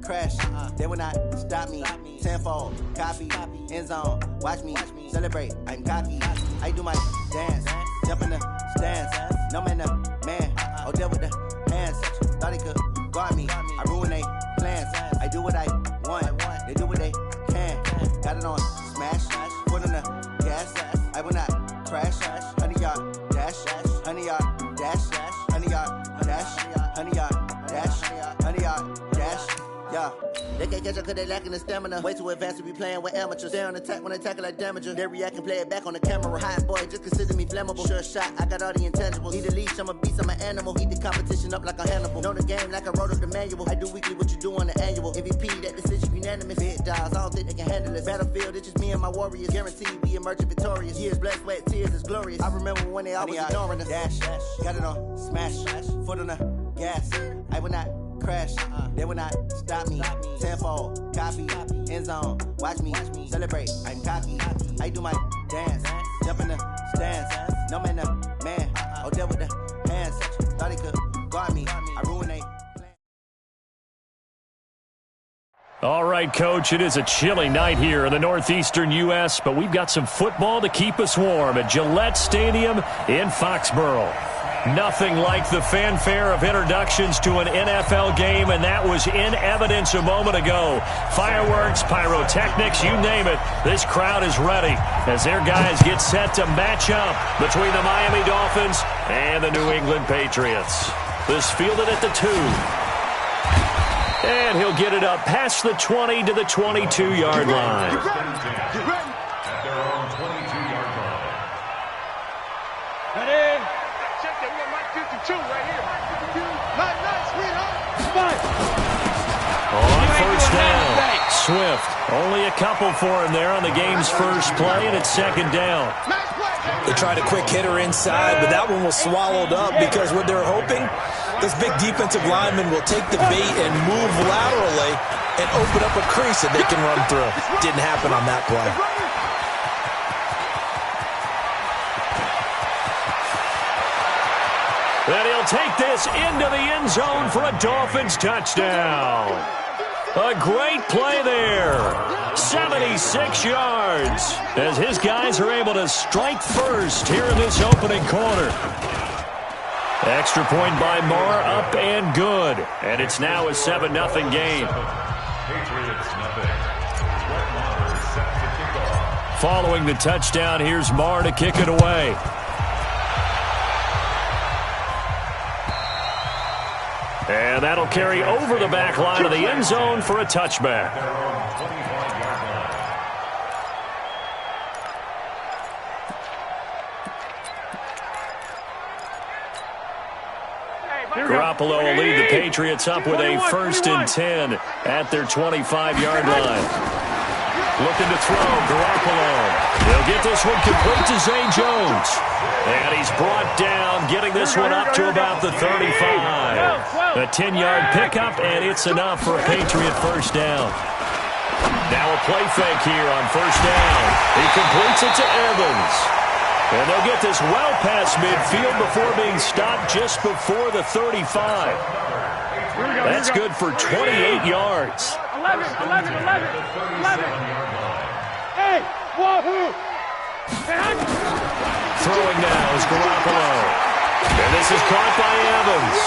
crash. They will not stop me. Tenfold, copy, end zone. Watch me celebrate. I'm cocky. I do my dance, jump in the stands. No man, man. Oh, deal with the hands. Thought he could guard me. I ruin they plans. I do what I want. They do what they can. Got it on smash. Put on the gas. I will not crash. 100-yard dash. 100-yard dash. 100-yard dash. 100-yard dash. 100-yard dash. Yeah. They can't catch up cause they lacking the stamina. Way too advanced to be playing with amateurs. Stay on attack when they tackle like damager. They react and play it back on the camera. Hot boy, just consider me flammable. Sure shot, I got all the intangibles. Need a leash, I'm a beast, I'm an animal. Eat the competition up like a Hannibal. Know the game like I wrote up the manual. I do weekly what you do on the annual. MVP, that decision unanimous. Big dials, I don't think they can handle it. Battlefield, it's just me and my warriors. Guaranteed we emerge victorious. Years, blood, sweat, tears, is glorious. I remember when they always ignoring us. Dash, got it on smash. Foot on the gas. I will not crash. They will not stop me. Tenfold, copy, end zone. Watch me celebrate. I'm cocky. I do my dance, jump in the stands. No man, man. Oh, deal with the hands. Thought he could guard me. I ruin they. All right, Coach, it is a chilly night here in the northeastern U.S., but we've got some football to keep us warm at Gillette Stadium in Foxborough. Nothing like the fanfare of introductions to an NFL game, and that was in evidence a moment ago. Fireworks, pyrotechnics, you name it. This crowd is ready as their guys get set to match up between the Miami Dolphins and the New England Patriots. This fielded at the 2. And he'll get it up past the 20 to the 22-yard line. Get ready. At their own 22-yard line. Ready? Check that. We got Mike 52 right here. Nice, sweetheart. On first down, Swift. Only a couple for him there on the game's first play, and it's second down. They tried a quick hitter inside, but that one was swallowed up because what they're hoping, this big defensive lineman will take the bait and move laterally and open up a crease that they can run through. Didn't happen on that play. And he'll take this into the end zone for a Dolphins touchdown. A great play there. 76 yards as his guys are able to strike first here in this opening quarter. Extra point by Moore, up and good. And it's now a 7-0 game. Patriots nothing. Set to kick off. Following the touchdown, here's Moore to kick it away. And that'll carry over the back line of the end zone for a touchback. Garoppolo will lead the Patriots up with a 1st and 10 at their 25-yard line. Looking to throw, Garoppolo. He'll get this one complete to Zay Jones. And he's brought down, getting this one up to about the 35. A 10-yard pickup, and it's enough for a Patriot first down. Now a play fake here on first down. He completes it to Evans. And they'll get this well past midfield before being stopped just before the 35. That's good for 28 yards. 11. Hey, wahoo! Throwing now is Garoppolo. And this is caught by Evans.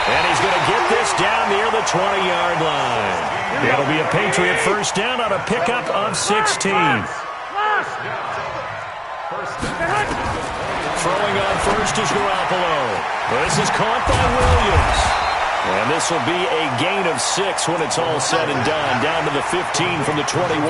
And he's going to get this down near the 20-yard line. It'll be a Patriot first down on a pickup of 16. Throwing on first is Garoppolo. This is caught by Williams. And this will be a gain of 6 when it's all said and done. Down to the 15 from the 21.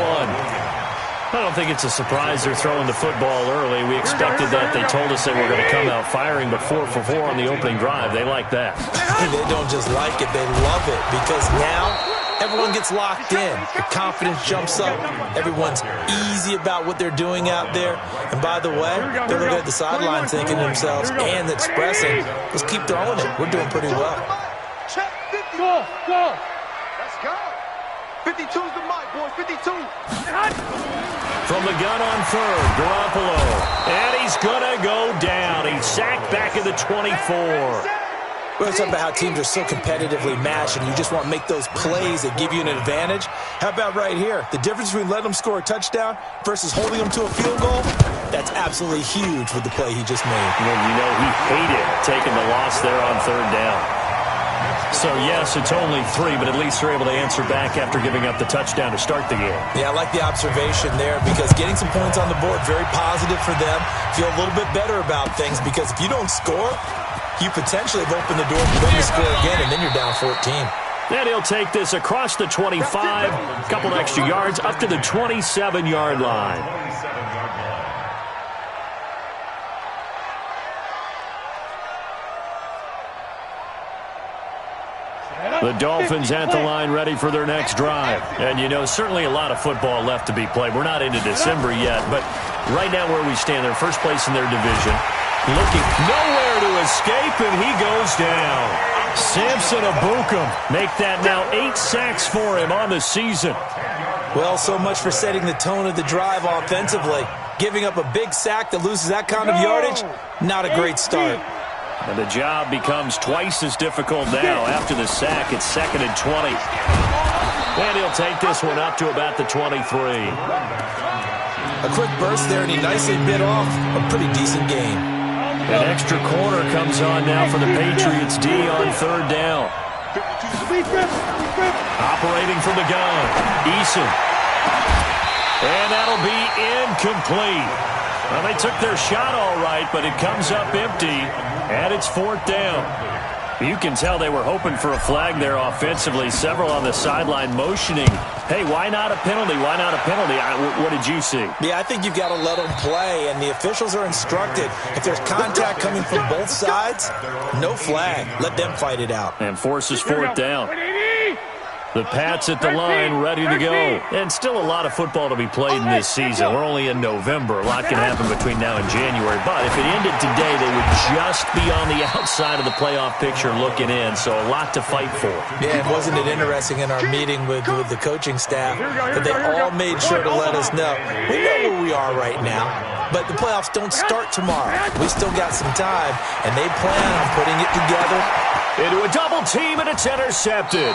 I don't think it's a surprise they're throwing the football early. We expected that. They told us they were going to come out firing, but 4 for 4 on the opening drive. They like that. They don't just like it, they love it, because now everyone gets locked in. The confidence jumps up. Everyone's easy about what they're doing out there. And by the way, they're looking at the sideline thinking to themselves and expressing, let's keep throwing it. We're doing pretty well. Check 50. Go. Let's go. 52's the mic, boys. 52. From the gun on third, Garoppolo. And he's going to go down. He's sacked back at the 24. We're talking about how teams are so competitively matched, and you just want to make those plays that give you an advantage. How about right here? The difference between letting them score a touchdown versus holding them to a field goal, that's absolutely huge with the play he just made. Well, you know, he hated taking the loss there on third down. So, yes, it's only 3, but at least they're able to answer back after giving up the touchdown to start the game. Yeah, I like the observation there because getting some points on the board, very positive for them. Feel a little bit better about things because if you don't score, you potentially have opened the door for them to score again, and then you're down 14. And he'll take this across the 25, a couple extra yards, up to the 27-yard line. The Dolphins at the line ready for their next drive. And, you know, certainly a lot of football left to be played. We're not into December yet, but right now where we stand, they're first place in their division. Looking nowhere to escape, and he goes down. Samson Abukum make that now 8 sacks for him on the season. Well, so much for setting the tone of the drive offensively. Giving up a big sack that loses that kind of yardage, not a great start. And the job becomes twice as difficult now. After the sack, it's 2nd and 20. And he'll take this one up to about the 23. A quick burst there, and he nicely bit off a pretty decent gain. An extra corner comes on now for the Patriots D on third down. Operating from the gun, Eason. And that'll be incomplete. Well, they took their shot all right, but it comes up empty, and it's 4th down. You can tell they were hoping for a flag there offensively. Several on the sideline motioning, hey, why not a penalty? Why not a penalty? What did you see? Yeah, I think you've got to let them play, and the officials are instructed. If there's contact coming from both sides, no flag. Let them fight it out. And forces 4th down. The Pats at the line, ready to go. And still a lot of football to be played in this season. We're only in November. A lot can happen between now and January. But if it ended today, they would just be on the outside of the playoff picture looking in. So a lot to fight for. Yeah, and wasn't it interesting in our meeting with the coaching staff that they all made sure to let us know, we know where we are right now, but the playoffs don't start tomorrow. We still got some time, and they plan on putting it together. Into a double team, and it's intercepted.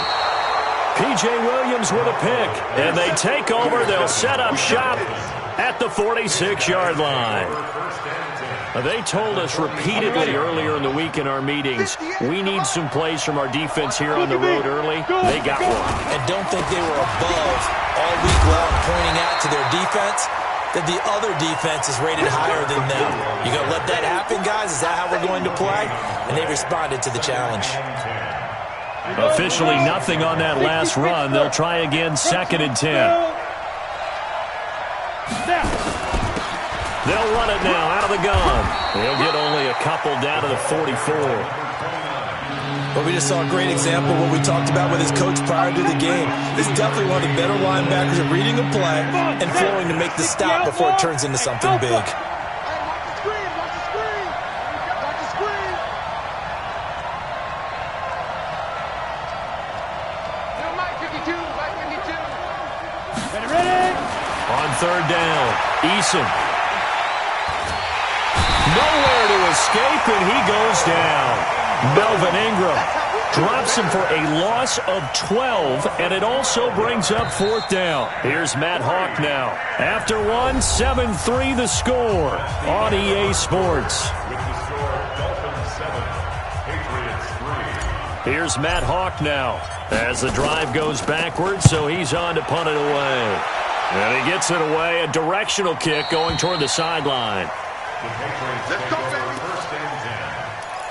P.J. Williams with a pick, and they take over. They'll set up shop at the 46-yard line. They told us repeatedly earlier in the week in our meetings, we need some plays from our defense here on the road early. They got one. And don't think they were above all week long pointing out to their defense that the other defense is rated higher than them. You going to let that happen, guys? Is that how we're going to play? And they responded to the challenge. Officially nothing on that last run. They'll try again, 2nd and 10. They'll run it now out of the gun. They'll get only a couple down to the 44. Well, we just saw a great example of what we talked about with his coach prior to the game. He's definitely one of the better linebackers at reading a play and flowing to make the stop before it turns into something big. On third down, Eason. Nowhere to escape, and he goes down. Melvin Ingram drops him for a loss of 12, and it also brings up 4th down. Here's Matt Hawk now. After one, 7-3 the score on EA Sports. Here's Matt Hawk now as the drive goes backwards, so he's on to punt it away. And he gets it away, a directional kick going toward the sideline. Let's go, baby. 1st and 10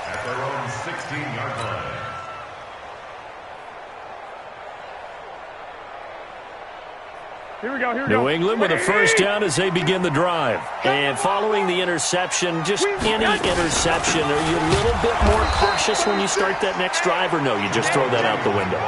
at their own 16-yard line. Here we go. New England with a 1st down as they begin the drive. And following the interception, just any interception, are you a little bit more cautious when you start that next drive, or no, you just throw that out the window?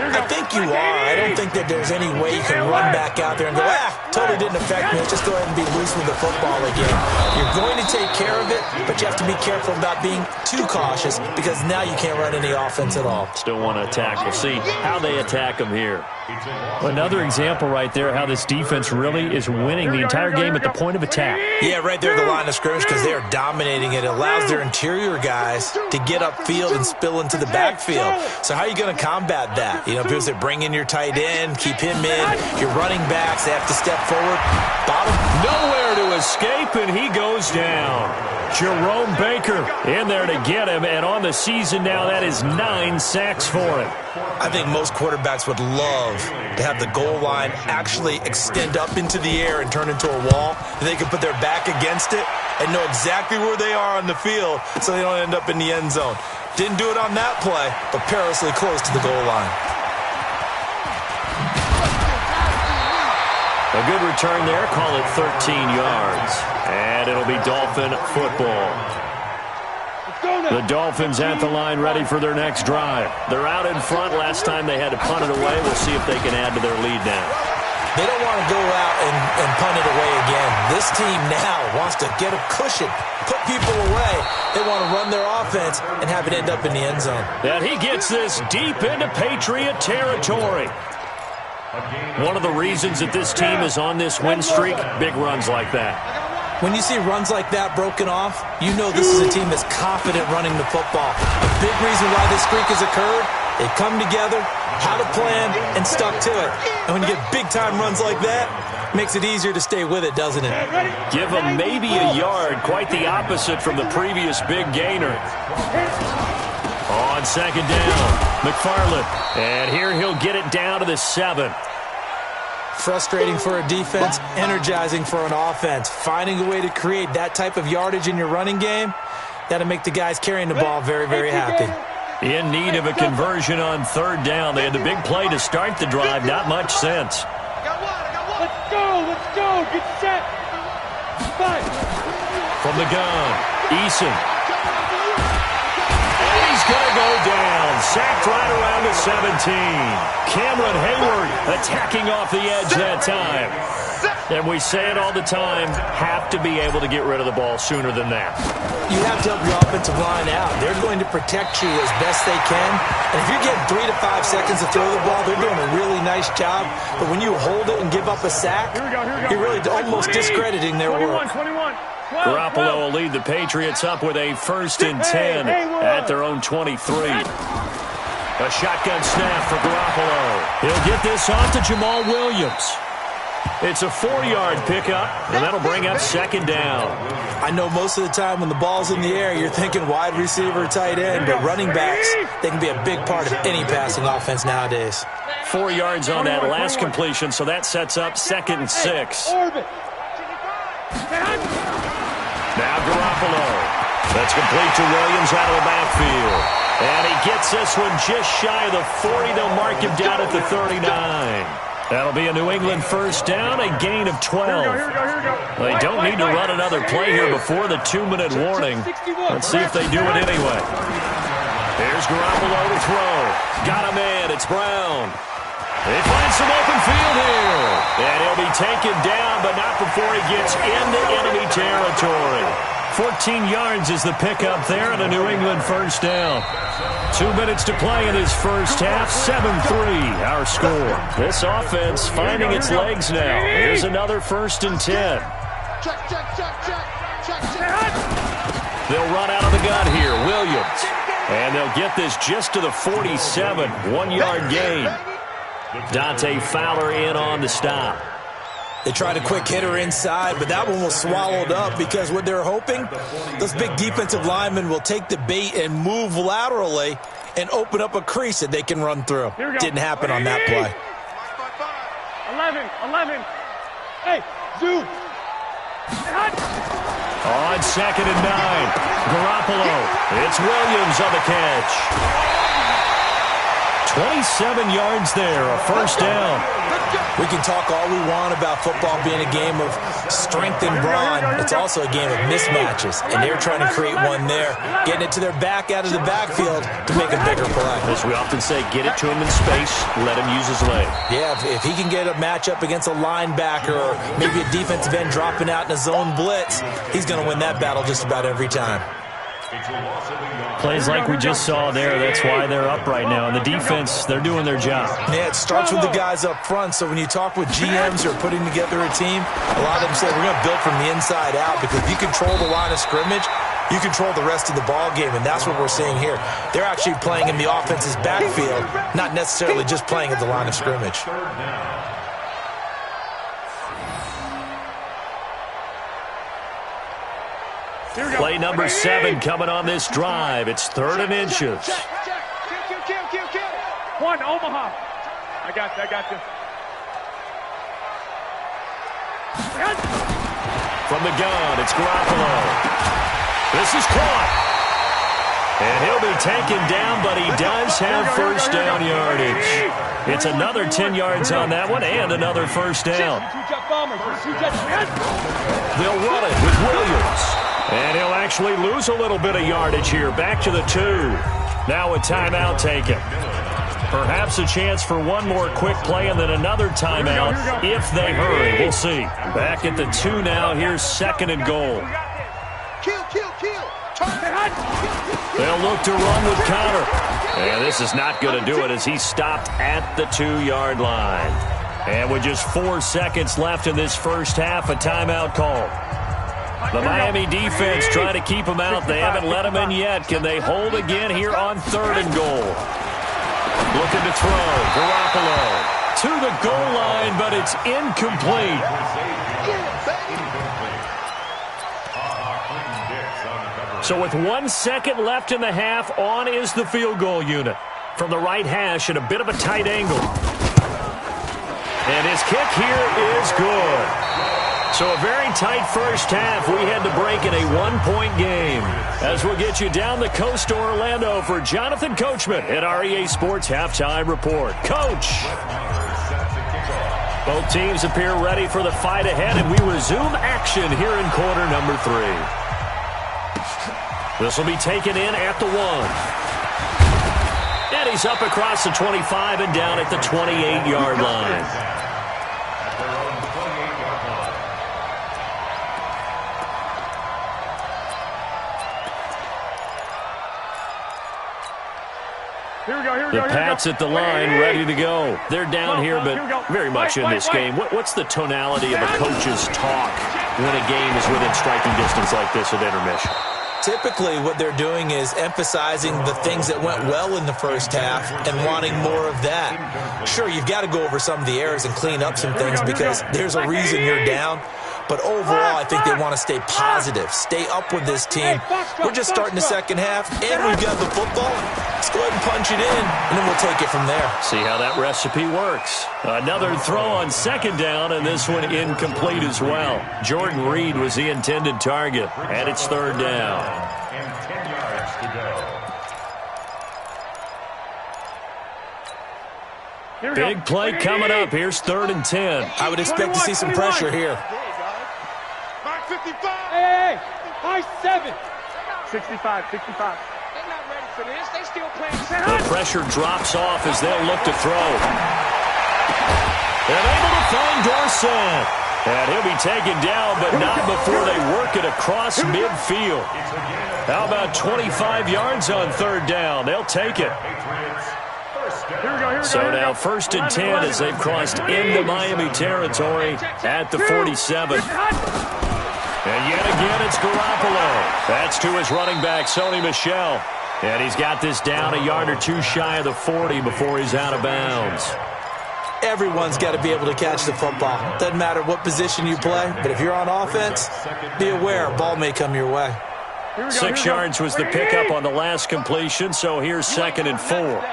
I think you are. I don't think that there's any way you can run back out there and go, totally didn't affect me. Let's just go ahead and be loose with the football again. You're going to take care of it, but you have to be careful about being too cautious because now you can't run any offense at all. Still want to attack. We'll see how they attack them here. Another example right there, how how this defense really is winning the entire game at the point of attack. Yeah, right there at the line of scrimmage because they are dominating it. It allows their interior guys to get upfield and spill into the backfield. So how are you going to combat that? You know, people say bring in your tight end, keep him in. Your running backs, they have to step forward. Bottom. Nowhere to escape, and he goes down. Jerome Baker in there to get him, and on the season now, that is 9 sacks for him. I think most quarterbacks would love to have the goal line actually extend up into the air and turn into a wall, and they can put their back against it and know exactly where they are on the field so they don't end up in the end zone. Didn't do it on that play, but perilously close to the goal line. A good return there, call it 13 yards. And it'll be Dolphin football. The Dolphins at the line ready for their next drive. They're out in front. Last time they had to punt it away. We'll see if they can add to their lead now. They don't want to go out and punt it away again. This team now wants to get a cushion, put people away. They want to run their offense and have it end up in the end zone. And he gets this deep into Patriot territory. One of the reasons that this team is on this win streak, big runs like that. When you see runs like that broken off, you know this is a team that's confident running the football. A big reason why this streak has occurred, they've come together, had a plan, and stuck to it. And when you get big-time runs like that, it makes it easier to stay with it, doesn't it? Give them maybe a yard, quite the opposite from the previous big gainer. On second down, McFarland. And here he'll get it down to the 7. Frustrating for a defense, energizing for an offense. Finding a way to create that type of yardage in your running game, that'll make the guys carrying the ball very, very happy. In need of a conversion on third down. They had the big play to start the drive. Not much sense. Let's go, get set. 5. From the gun, Eason. He's going to go down. Sacked right around the 17. Cameron Hayward attacking off the edge that time. And we say it all the time, have to be able to get rid of the ball sooner than that. You have to help your offensive line out. They're going to protect you as best they can. And if you're getting 3 to 5 seconds to throw the ball, they're doing a really nice job. But when you hold it and give up a sack, you're really almost discrediting their work. 21. Garoppolo will lead the Patriots up with a 1st and 10 at their own 23. A shotgun snap for Garoppolo. He'll get this off to Jamal Williams. It's a 4-yard pickup, and that'll bring up second down. I know most of the time when the ball's in the air, you're thinking wide receiver, tight end, but running backs, they can be a big part of any passing offense nowadays. 4 yards on that last completion, so that sets up 2nd and 6. Now Garoppolo. That's complete to Williams out of the backfield. And he gets this one just shy of the 40. They'll mark him down at the 39. That'll be a New England first down, a gain of 12. They don't need to run another play here before the 2-minute warning. Let's see if they do it anyway. Here's Garoppolo to throw. Got him in. It's Brown. They find some open field here. And he'll be taken down, but not before he gets into enemy territory. 14 yards is the pickup there, and a New England first down. 2 minutes to play in his first half. 7-3 our score. This offense finding its legs now. Here's another 1st and 10. They'll run out of the gun here. Williams. And they'll get this just to the 47. 1-yard gain. Dante Fowler in on the stop. They tried a quick hitter inside, but that one was swallowed up because what they're hoping, those big defensive linemen will take the bait and move laterally and open up a crease that they can run through. Didn't happen on that play. 11. Hey, Zoo. On 2nd and 9, Garoppolo. It's Williams on the catch. 27 yards there, a first down. We can talk all we want about football being a game of strength and brawn. It's also a game of mismatches, and they're trying to create one there, getting it to their back out of the backfield to make a bigger play. As we often say, get it to him in space, let him use his leg. Yeah, if he can get a matchup against a linebacker or maybe a defensive end dropping out in a zone blitz, he's going to win that battle just about every time. Plays like we just saw there, that's why they're up right now. And the defense, they're doing their job. Yeah, it starts with the guys up front. So when you talk with GMs who are putting together a team, a lot of them say we're going to build from the inside out, because if you control the line of scrimmage, you control the rest of the ball game, and that's what we're seeing here. They're actually playing in the offense's backfield, not necessarily just playing at the line of scrimmage. Play number 7 coming on this drive. It's 3rd and inches. One, Omaha. I got you. From the gun, it's Garoppolo. This is caught. And he'll be taken down, but he does have first down yardage. It's another 10 yards on that one and another first down. They'll run it with Williams. And he'll actually lose a little bit of yardage here. Back to the 2. Now a timeout taken. Perhaps a chance for one more quick play and then another timeout if they hurry. We'll see. Back at the 2 now. Here's 2nd and goal. They'll look to run with Connor. And this is not going to do it as he's stopped at the 2-yard line. And with just 4 seconds left in this first half, a timeout call. The Miami defense trying to keep him out. They haven't let him in yet. Can they hold again here on 3rd and goal? Looking to throw. Garoppolo to the goal line, but it's incomplete. So with 1 second left in the half, on is the field goal unit. From the right hash at a bit of a tight angle. And his kick here is good. So a very tight first half. We had to break in a 1-point game. As we'll get you down the coast to Orlando for Jonathan Coachman at our EA Sports Halftime Report. Coach! Both teams appear ready for the fight ahead, and we resume action here in quarter number 3. This will be taken in at the 1. And he's up across the 25 and down at the 28-yard line. The Pats at the line, ready to go. They're down here, but very much in this game. What's the tonality of a coach's talk when a game is within striking distance like this at intermission? Typically, what they're doing is emphasizing the things that went well in the first half and wanting more of that. Sure, you've got to go over some of the errors and clean up some things because there's a reason you're down. But overall, I think they want to stay positive, stay up with this team. We're just starting the second half, and we've got the football. Let's go ahead and punch it in, and then we'll take it from there. See how that recipe works. Another throw on 2nd down, and this one incomplete as well. Jordan Reed was the intended target, and it's 3rd down. And 10 yards to go. Big play coming up. Here's 3rd and 10. I would expect to see some pressure here. Hey, high 7. 65. They're not ready for this. They still playing. The pressure drops off as they'll look to throw. And able to find Dorsett. And he'll be taken down, but not before they work it across midfield. How about 25 yards on 3rd down? They'll take it. So now 1st and 10 as they've crossed into Miami territory at the 47. And yet again, it's Garoppolo. That's to his running back, Sony Michel. And he's got this down a yard or 2 shy of the 40 before he's out of bounds. Everyone's got to be able to catch the football. Doesn't matter what position you play, but if you're on offense, be aware a ball may come your way. 6 yards was the pickup on the last completion, so here's 2nd and 4.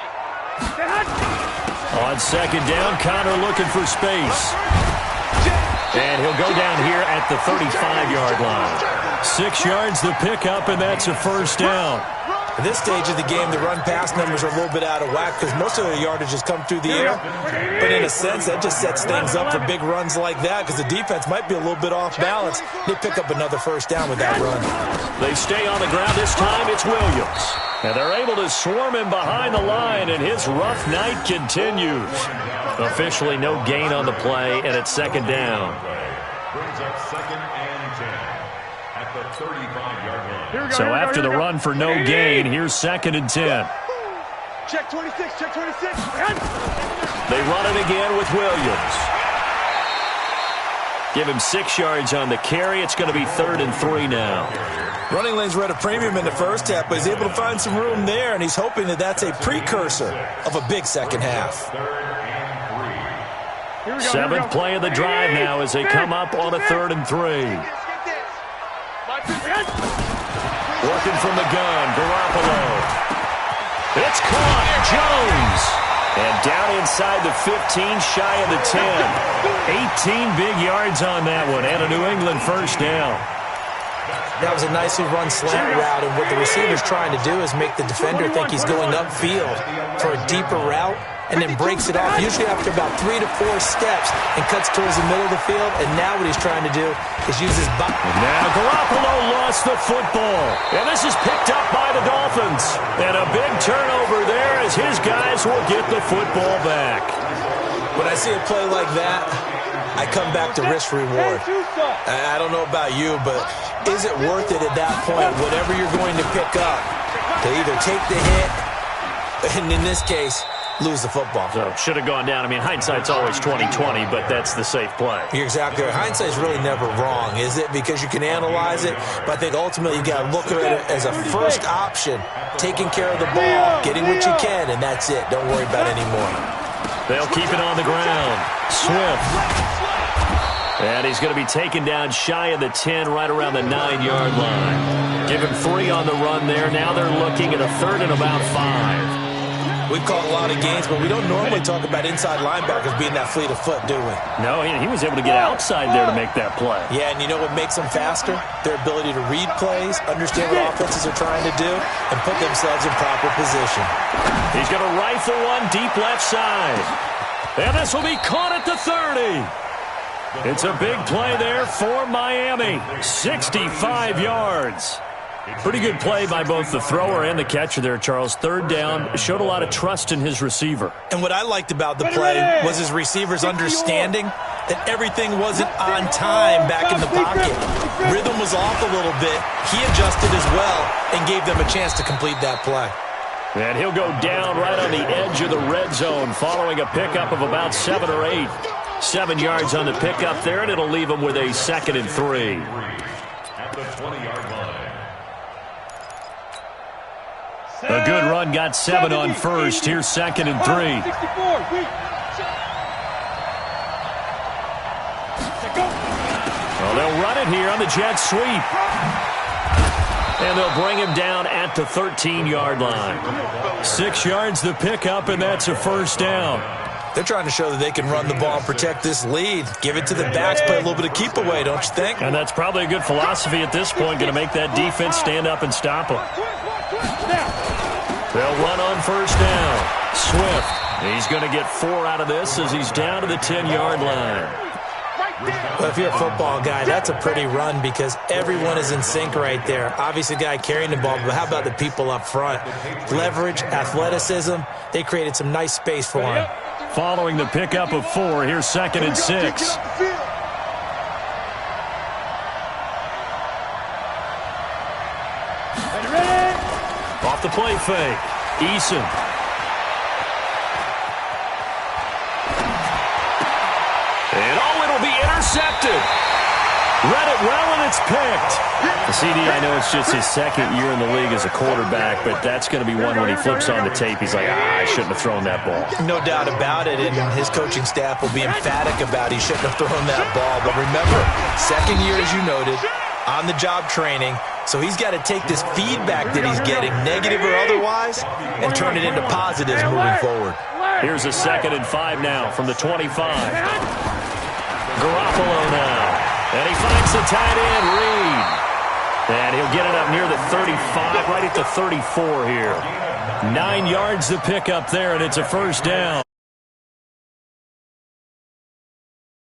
On 2nd down, Connor looking for space. And he'll go down here at the 35-yard line. 6 yards the pickup, and that's a 1st down. At this stage of the game, the run-pass numbers are a little bit out of whack because most of the yardage has come through the air. But in a sense, that just sets things up for big runs like that because the defense might be a little bit off balance. They pick up another 1st down with that run. They stay on the ground. This time it's Williams. And they're able to swarm him behind the line, and his rough night continues. Officially no gain on the play, and it's 2nd down. Brings up 2nd and 10. at the 35-yard line. So after the run for no gain, here's 2nd and 10. Check 26, check 26. They run it again with Williams. Give him 6 yards on the carry. It's going to be 3rd and 3 now. Running lanes were at a premium in the first half, but he's able to find some room there, and he's hoping that that's a precursor of a big second half. 7th play of the drive now as they come up on a 3rd and 3. Working from the gun, Garoppolo. It's caught, Jones. And down inside the 15, shy of the 10. 18 big yards on that one, and a New England first down. That was a nicely run slant route, and what the receiver's trying to do is make the defender think he's going upfield for a deeper route, and then breaks it off, usually after about 3 to 4 steps, and cuts towards the middle of the field. And now what he's trying to do is use his body. Now Garoppolo lost the football, and this is picked up by the Dolphins. And a big turnover there as his guys will get the football back. When I see a play like that, I come back to risk-reward. I don't know about you, but is it worth it at that point, whatever you're going to pick up, to either take the hit, and in this case, lose the football? So should have gone down. I mean, hindsight's always 20/20, but that's the safe play. You're exactly right. Hindsight's really never wrong, is it? Because you can analyze it, but I think ultimately you got to look at it as a first option, taking care of the ball, getting what you can, and that's it. Don't worry about it anymore. They'll keep it on the ground. Swift. And he's going to be taken down shy of the 10, right around the 9-yard line. Give him 3 on the run there. Now they're looking at a 3rd and about 5. We've caught a lot of games, but we don't normally talk about inside linebackers being that fleet of foot, do we? No, he was able to get outside there to make that play. Yeah, and you know what makes them faster? Their ability to read plays, understand what offenses are trying to do, and put themselves in proper position. He's going to rifle one deep left side. And this will be caught at the 30. It's a big play there for Miami. 65 yards. Pretty good play by both the thrower and the catcher there, Charles. 3rd down, showed a lot of trust in his receiver. And what I liked about the play was his receiver's understanding that everything wasn't on time back in the pocket. Rhythm was off a little bit. He adjusted as well and gave them a chance to complete that play. And he'll go down right on the edge of the red zone following a pickup of about 7 or 8. 7 yards on the pickup there, and it'll leave him with a 2nd and 3. At the 20-yard line. A good run got 7 on first. Here's 2nd and 3. Well, they'll run it here on the jet sweep. And they'll bring him down at the 13-yard line. 6 yards the pickup, and that's a first down. They're trying to show that they can run the ball and protect this lead. Give it to the backs, play a little bit of keep away, don't you think? And that's probably a good philosophy at this point, going to make that defense stand up and stop them. They'll run on first down. Swift, he's going to get 4 out of this as he's down to the 10-yard line. Well, if you're a football guy, that's a pretty run because everyone is in sync right there. Obviously, the guy carrying the ball, but how about the people up front? Leverage, athleticism, they created some nice space for him. Following the pickup of 4, here's 2nd and 6. Off the play fake. Eason. And it'll be intercepted. Read it well, and it's picked. The CD, I know it's just his 2nd year in the league as a quarterback, but that's going to be one when he flips on the tape. He's like, I shouldn't have thrown that ball. No doubt about it, and his coaching staff will be emphatic about he shouldn't have thrown that ball. But remember, 2nd year, as you noted, on-the-job training, so he's got to take this feedback that he's getting, negative or otherwise, and turn it into positives moving forward. Here's a 2nd and 5 now from the 25. Garoppolo now. And he finds the tight end, Reed. And he'll get it up near the 35, right at the 34 here. 9 yards to pick up there, and it's a first down.